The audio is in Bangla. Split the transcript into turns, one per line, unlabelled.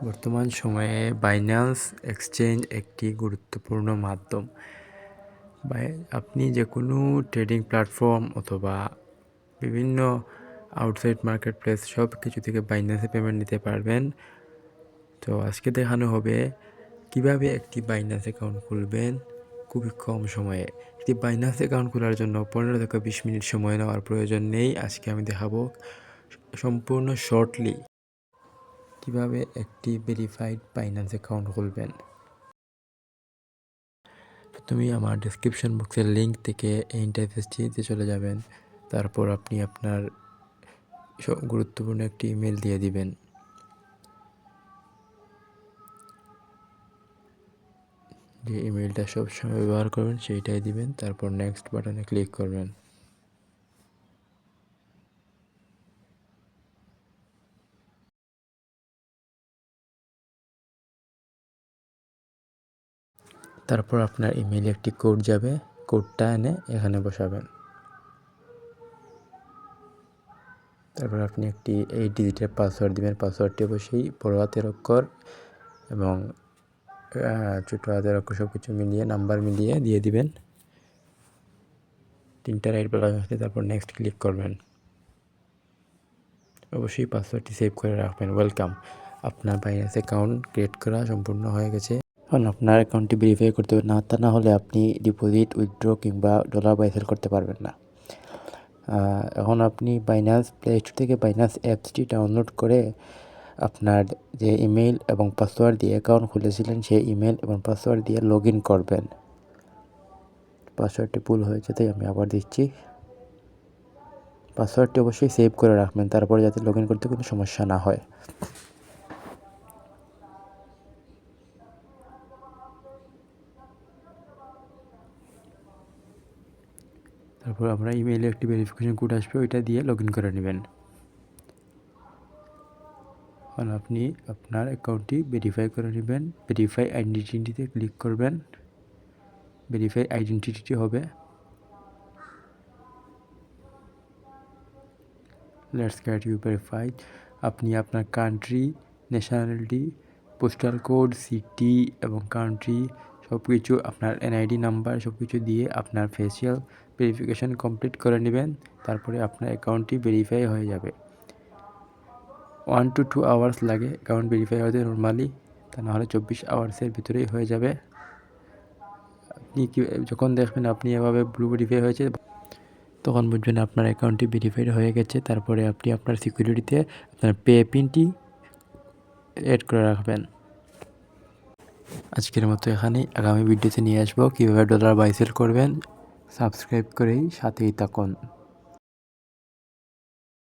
বর্তমান সময়ে বাইন্যান্স এক্সচেঞ্জ একটি গুরুত্বপূর্ণ মাধ্যম। আপনি যে কোনো ট্রেডিং প্ল্যাটফর্ম অথবা বিভিন্ন আউটসাইড মার্কেট প্লেস সব কিছু থেকে বাইন্যান্সে পেমেন্ট নিতে পারবেন। তো আজকে দেখানো হবে কিভাবে একটি বাইন্যান্স অ্যাকাউন্ট খুলবেন খুবই কম সময়ে। একটি বাইন্যান্স অ্যাকাউন্ট খোলার জন্য 15 থেকে 20 মিনিট সময় নেওয়ার প্রয়োজন নেই। আজকে আমি দেখাবো সম্পূর্ণ শর্টলি কিভাবে একটি ভেরিফাইড বাইন্যান্স অ্যাকাউন্ট খুলবেন। প্রথমে আমার ডেসক্রিপশন বক্সের লিঙ্ক থেকে এই ইন্টারফেসটিতে চলে যাবেন। তারপর আপনি আপনার গুরুত্বপূর্ণ একটি ইমেল দিয়ে দিবেন। যে ইমেলটা সবসময় ব্যবহার করবেন সেইটাই দিবেন। তারপর নেক্সট বাটনে ক্লিক করবেন। তারপর আপনার ইমেইলে একটি কোড যাবে, কোডটা এনে এখানে বসাবেন। তারপর আপনি একটি 8 ডিজিটের পাসওয়ার্ড দিবেন। পাসওয়ার্ডটি অবশ্যই বড় হাতের অক্ষর এবং ছোট হাতের অক্ষর সব কিছু মিলিয়ে নাম্বার মিলিয়ে দিয়ে দিবেন। 3টা রাইট বাটন আসলে তারপর নেক্সট ক্লিক করবেন। অবশ্যই পাসওয়ার্ডটি সেভ করে রাখবেন। ওয়েলকাম, আপনার বাইন্যান্স অ্যাকাউন্ট ক্রিয়েট করা সম্পূর্ণ হয়ে গেছে। এখন আপনার অ্যাকাউন্টটি ভেরিফাই করতে হবে, তা না হলে আপনি ডিপোজিট, উইথড্র কিংবা ডলার বাই সেল করতে পারবেন না। এখন আপনি বাইন্যান্স প্লে স্টোর থেকে বাইন্যান্স অ্যাপসটি ডাউনলোড করে আপনার যে ইমেল এবং পাসওয়ার্ড দিয়ে অ্যাকাউন্ট খুলেছিলেন সেই ইমেল এবং পাসওয়ার্ড দিয়ে লগ ইন করবেন। পাসওয়ার্ডটি ভুল হয়েছে তাই আমি আবার দিচ্ছি। পাসওয়ার্ডটি অবশ্যই সেভ করে রাখবেন, তারপরে যাতে লগ ইন করতে কোনো সমস্যা না হয়। তারপর আপনার ইমেইলে একটি ভেরিফিকেশন কোড আসবে, ওইটা দিয়ে লগ ইন করে নেবেন। এখন আপনি আপনার অ্যাকাউন্টটি ভেরিফাই করে নেবেন। ভেরিফাই আইডেন্টিটিতে ক্লিক করবেন। ভেরিফাই আইডেন্টিটি হবে লেটস গেট ইউ ভেরিফাইড। আপনি আপনার country, nationality, postal code, city এবং কান্ট্রি সব কিছু, আপনার এনআইডি নাম্বার সব কিছু দিয়ে আপনার ফেসিয়াল ভেরিফিকেশান কমপ্লিট করে নেবেন। তারপরে আপনার অ্যাকাউন্টটি ভেরিফাই হয়ে যাবে। 1 to 2 আওয়ার্স লাগে অ্যাকাউন্ট ভেরিফাই হতে নর্মালি, তা নাহলে 24 আওয়ার্সের ভিতরেই হয়ে যাবে। আপনি যখন দেখবেন আপনি এভাবে ব্লু ভেরিফাই হয়েছে তখন বুঝবেন আপনার অ্যাকাউন্টটি ভেরিফাইড হয়ে গেছে। তারপরে আপনি আপনার সিকিউরিটিতে আপনার পে পিনটি অ্যাড করে রাখবেন। আজকের মতো এখানেই, আগামী ভিডিওতে নিয়ে আসবো কীভাবে ডলার বাই সেল করবেন। সাবস্ক্রাইব করেই সাথেই থাকুন।